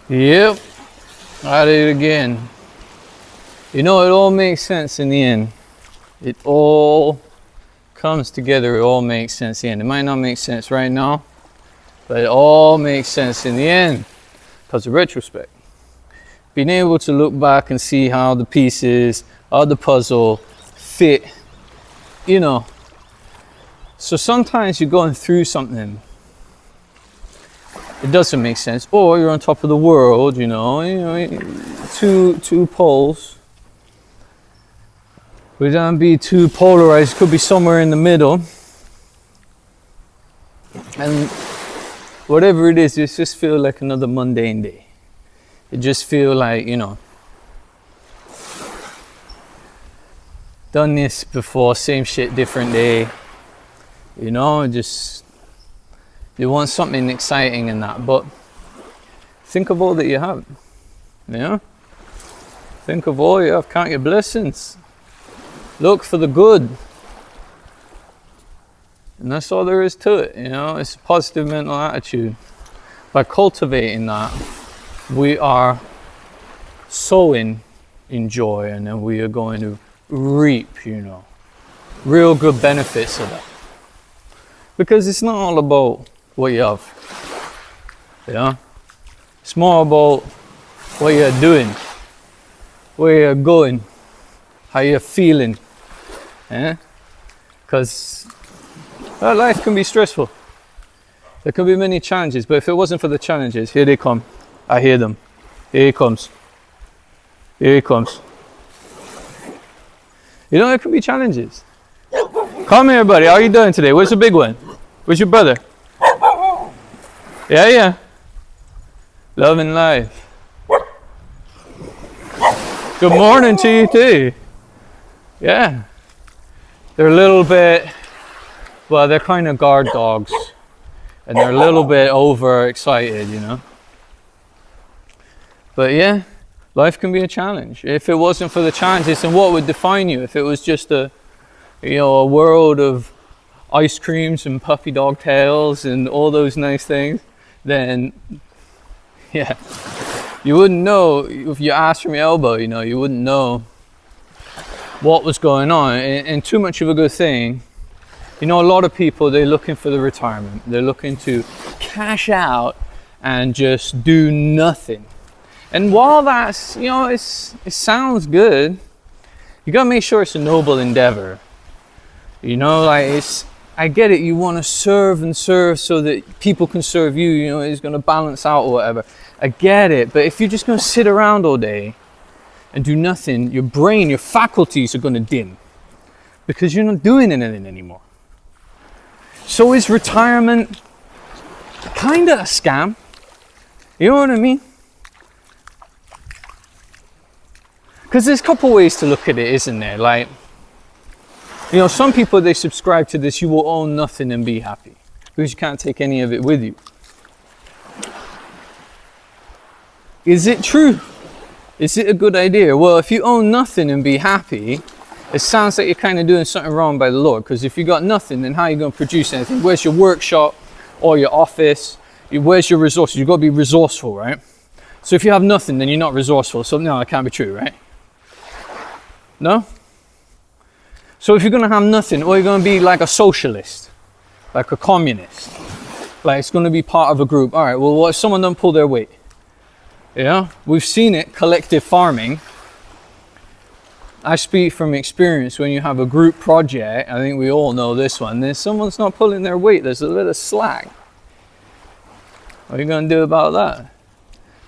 Yep, at it again. You know, it all makes sense in the end. It all comes together, it all makes sense in the end. It might not make sense right now, but it all makes sense in the end because of retrospect. Being able to look back and see how the pieces of the puzzle fit, you know. So sometimes you're going through something, it doesn't make sense, or you're on top of the world, you know, two poles. We don't be too polarized, could be somewhere in the middle. And whatever it is, it just feels like another mundane day. It just feels like, you know, done this before, same shit, different day. You know, just, you want something exciting in that, but think of all that you have, you know? Think of all you have, count your blessings. Look for the good. And that's all there is to it, you know? It's a positive mental attitude. By cultivating that, we are sowing in joy, and then we are going to reap, you know, real good benefits of that. Because it's not all about what you have, you know? It's more about what you're doing, where you're going, how you're feeling, yeah? Because life can be stressful. There can be many challenges, but if it wasn't for the challenges, here they come. I hear them. Here he comes. Here he comes. You know, there can be challenges. Come here, buddy. How are you doing today? Where's the big one? Where's your brother? Yeah. Love and life. Good morning to you too. Yeah. They're a little bit, well, they're kind of guard dogs. And they're a little bit overexcited, you know. But yeah, life can be a challenge. If it wasn't for the challenges, then what would define you? If it was just a world of ice creams and puppy dog tails and all those nice things, then yeah, you wouldn't know. If you asked from your elbow, you know, you wouldn't know what was going on. And too much of a good thing, you know, a lot of people, they're looking for the retirement. They're looking to cash out and just do nothing. And while that's, you know, it sounds good, you gotta make sure it's a noble endeavor. You know, like I get it, you want to serve and serve so that people can serve you, you know, it's going to balance out or whatever. I get it, but if you're just going to sit around all day and do nothing, your brain, your faculties are going to dim because you're not doing anything anymore. So is retirement kind of a scam? You know what I mean? Because there's a couple ways to look at it, isn't there? Like, you know, some people, they subscribe to this, you will own nothing and be happy, because you can't take any of it with you. Is it true? Is it a good idea? Well, if you own nothing and be happy, it sounds like you're kind of doing something wrong by the Lord, because if you got nothing, then how are you going to produce anything? Where's your workshop or your office? Where's your resources? You've got to be resourceful, right? So if you have nothing, then you're not resourceful. So no, that can't be true, right? No? So if you're going to have nothing, or you're going to be like a socialist, like a communist, like it's going to be part of a group. All right, well, what if someone don't pull their weight? Yeah, we've seen it, collective farming. I speak from experience. When you have a group project, I think we all know this one, then someone's not pulling their weight, there's a little slack. What are you going to do about that?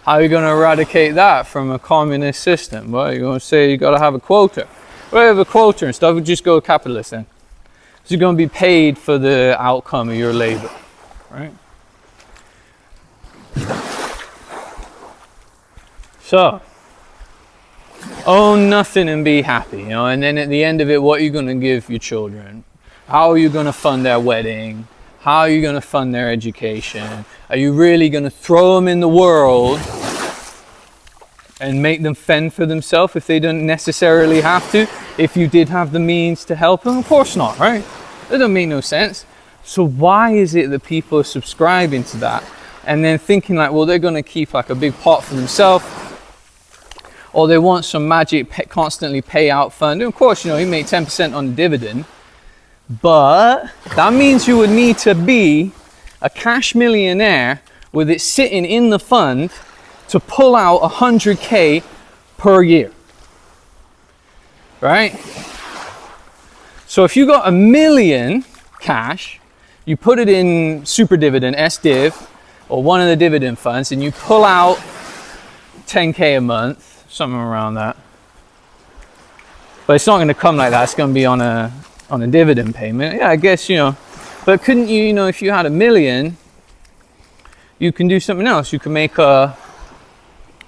How are you going to eradicate that from a communist system? Well, you're going to say you got to have a quota. Well, you have a quota and stuff, we just go capitalist then. So you're going to be paid for the outcome of your labor, right? So, own nothing and be happy, you know, and then at the end of it, what are you going to give your children? How are you going to fund their wedding? How are you going to fund their education? Are you really going to throw them in the world and make them fend for themselves if they don't necessarily have to? If you did have the means to help them, of course not, right? That doesn't make no sense. So why is it that people are subscribing to that and then thinking like, well, they're going to keep like a big pot for themselves, or they want some magic constantly payout fund. And of course, you make 10% on the dividend, but that means you would need to be a cash millionaire with it sitting in the fund to pull out 100K per year, right? So if you got $1 million cash, you put it in super dividend, SDiv, or one of the dividend funds, and you pull out 10K a month, something around that. But it's not going to come like that. It's going to be on a dividend payment. Yeah, I guess, but couldn't you, if you had $1 million, you can do something else. You can make a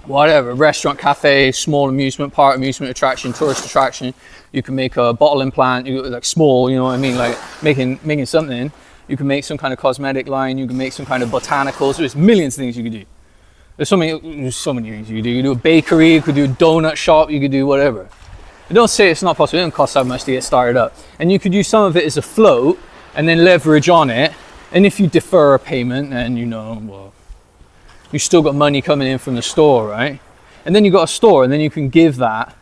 restaurant, cafe, small amusement park, amusement attraction, tourist attraction. You can make a bottling plant, like small, you know what I mean, like making something. You can make some kind of cosmetic line. You can make some kind of botanicals. There's millions of things you could do. There's so many things you could do. You could do a bakery. You could do a donut shop. You could do whatever. I don't say it's not possible. It doesn't cost that much to get started up. And you could use some of it as a float and then leverage on it. And if you defer a payment, then well, you still got money coming in from the store, right? And then you got a store, and then you can give that.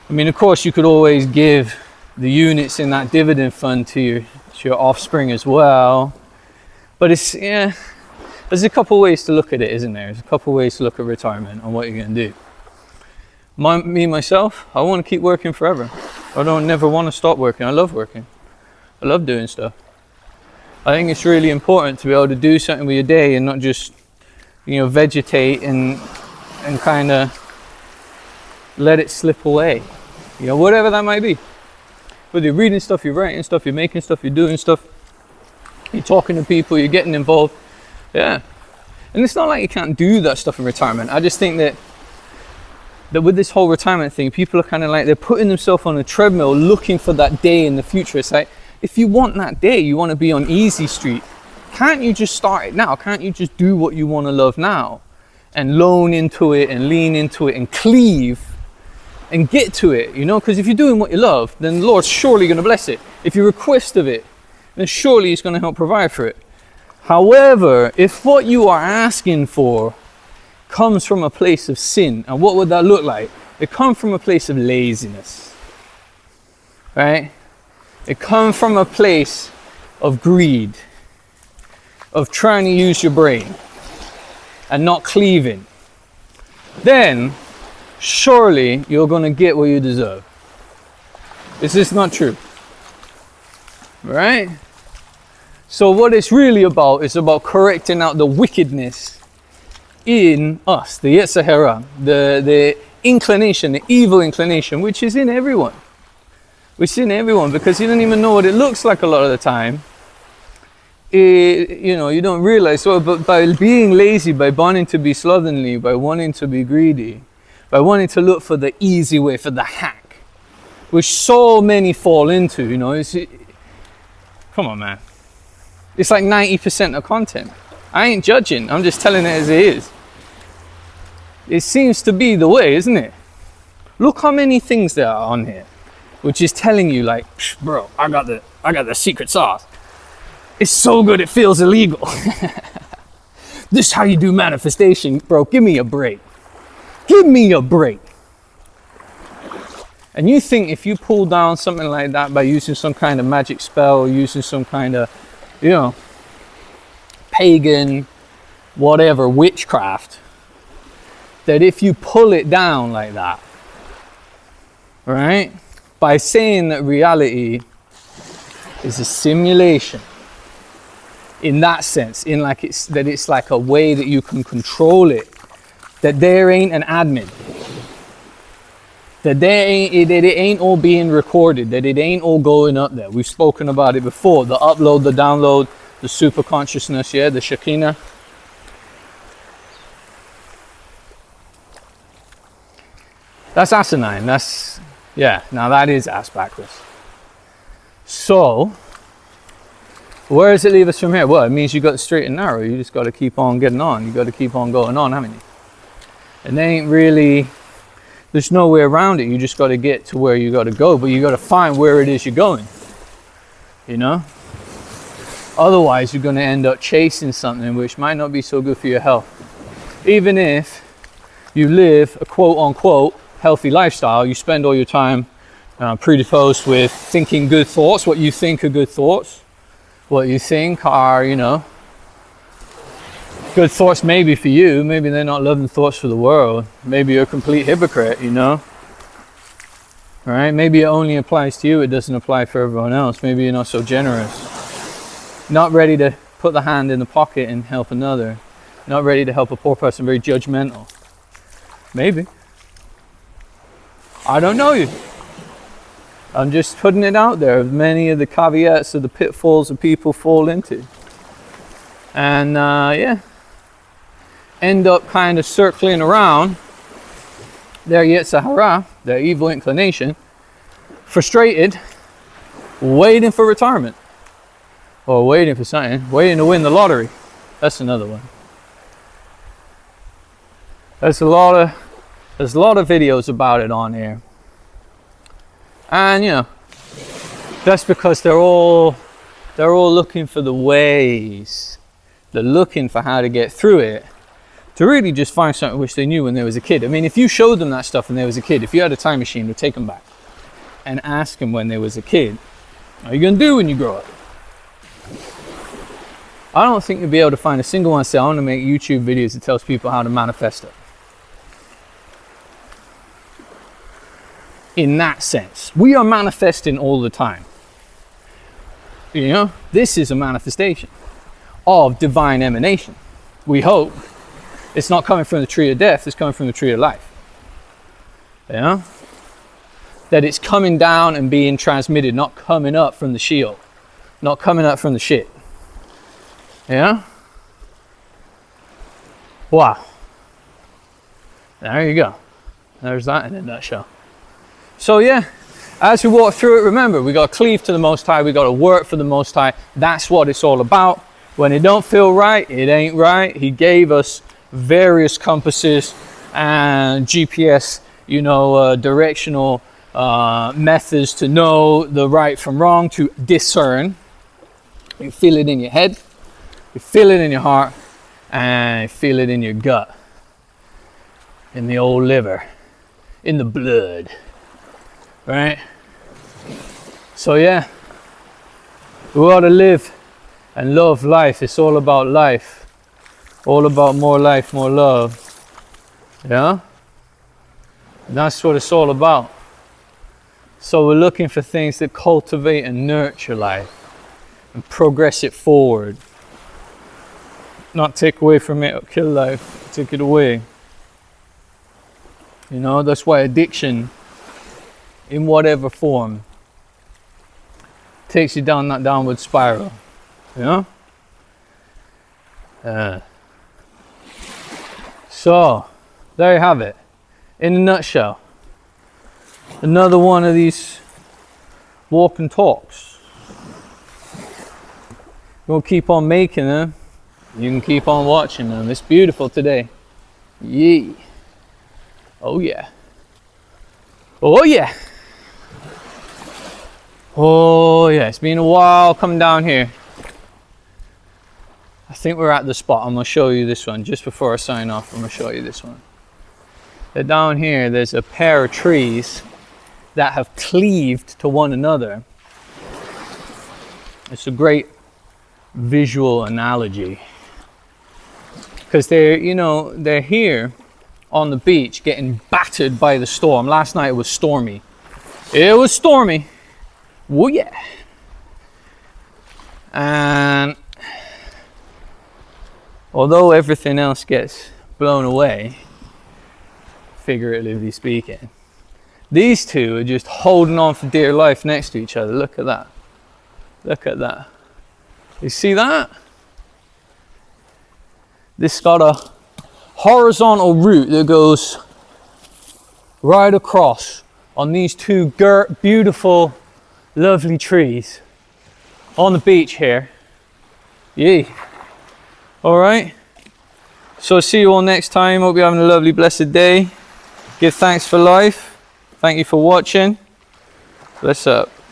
I mean, of course, you could always give the units in that dividend fund to your offspring as well. But there's a couple ways to look at it, isn't there? There's a couple ways to look at retirement and what you're going to do. Myself, I want to keep working forever. I never want to stop working. I love working. I love doing stuff. I think it's really important to be able to do something with your day and not just, vegetate and kind of let it slip away. Whatever that might be. Whether you're reading stuff, you're writing stuff, you're making stuff, you're doing stuff, you're talking to people, you're getting involved. Yeah. And it's not like you can't do that stuff in retirement. I just think that with this whole retirement thing, people are kind of like, they're putting themselves on a treadmill looking for that day in the future. It's like, if you want that day, you want to be on easy street, can't you just start it now? Can't you just do what you want to love now and loan into it and lean into it and cleave and get to it, because if you're doing what you love, then the Lord's surely going to bless it. If you request of it, then surely He's going to help provide for it. However, if what you are asking for comes from a place of sin, and what would that look like? It comes from a place of laziness, right? It comes from a place of greed, of trying to use your brain and not cleaving. Then surely you're going to get what you deserve. Is this not true? Right? So what it's really about is about correcting out the wickedness in us, the Yetzer Hara, the inclination, the evil inclination, which is in everyone. It's in everyone, because you don't even know what it looks like a lot of the time. You don't realize. So, but by being lazy, by wanting to be slovenly, by wanting to be greedy, by wanting to look for the easy way, for the hack, which so many fall into, come on, man. It's like 90% of content. I ain't judging. I'm just telling it as it is. It seems to be the way, isn't it? Look how many things there are on here, which is telling you like, bro, I got the secret sauce. It's so good it feels illegal. This is how you do manifestation, bro. Give me a break. Give me a break. And you think if you pull down something like that by using some kind of magic spell, or using some kind of, pagan, whatever, witchcraft, that if you pull it down like that, right, by saying that reality is a simulation, in that sense, in like it's like a way that you can control it, that there ain't an admin, that it ain't all being recorded, that it ain't all going up there. We've spoken about it before, the upload, the download, the super consciousness, the Shekinah. That's asinine. Now that is ass backwards. So, where does it leave us from here? Well, it means you got the straight and narrow. You just got to keep on getting on. You got to keep on going on, haven't you? And there ain't really, there's no way around it. You just got to get to where you got to go, but you got to find where it is you're going. Otherwise, you're going to end up chasing something which might not be so good for your health. Even if you live a quote-unquote healthy lifestyle, you spend all your time predisposed with thinking good thoughts, what you think are good thoughts, what you think are, you know, good thoughts maybe for you, maybe they're not loving thoughts for the world. Maybe you're a complete hypocrite, you know. Right? Maybe it only applies to you, it doesn't apply for everyone else. Maybe you're not so generous. Not ready to put the hand in the pocket and help another. Not ready to help a poor person, very judgmental. Maybe. I don't know you. I'm just putting it out there, many of the caveats of the pitfalls that people fall into. And yeah, end up kind of circling around their Yetzer Hara, their evil inclination, frustrated, waiting for retirement. Or waiting for something, waiting to win the lottery. That's another one. There's a lot of videos about it on here. And you know, that's because they're all looking for the ways. They're looking for how to get through it, to really just find something which they knew when they was a kid. I mean, if you showed them that stuff when they was a kid, if you had a time machine, would take them back and ask them when they was a kid, what are you gonna do when you grow up? I don't think you'll be able to find a single one say, I want to make YouTube videos that tells people how to manifest it. In that sense, we are manifesting all the time. You know, this is a manifestation of divine emanation. We hope it's not coming from the tree of death, it's coming from the tree of life. You know, that it's coming down and being transmitted, not coming up from the shield, not coming up from the shit. Yeah. Wow. There you go. There's that in a nutshell. So yeah, as we walk through it, remember, we got to cleave to the Most High. We got to work for the Most High. That's what it's all about. When it don't feel right, it ain't right. He gave us various compasses and GPS, you know, directional methods to know the right from wrong, to discern. You feel it in your head, you feel it in your heart, and you feel it in your gut, in the old liver, in the blood. Right? So yeah, we ought to live and love life. It's all about life. All about more life, more love. Yeah? And that's what it's all about. So we're looking for things that cultivate and nurture life and progress it forward. Not take away from it or kill life, take it away. You know, that's why addiction, in whatever form, takes you down that downward spiral, you know? So, there you have it, in a nutshell. Another one of these walk and talks. We'll keep on making them, you can keep on watching them. It's beautiful today. Yee. Oh yeah. Oh yeah. Oh yeah, it's been a while coming down here. I think we're at the spot. I'm going to show you this one. Just before I sign off, I'm going to show you this one. Down here, there's a pair of trees that have cleaved to one another. It's a great visual analogy. Because they're, you know, they're here on the beach getting battered by the storm. Last night it was stormy. It was stormy. Oh yeah. And although everything else gets blown away, figuratively speaking, these two are just holding on for dear life next to each other. Look at that. Look at that. You see that? This got a horizontal route that goes right across on these two beautiful, lovely trees on the beach here. Yay. All right. So see you all next time. Hope you're having a lovely, blessed day. Give thanks for life. Thank you for watching. Bless up.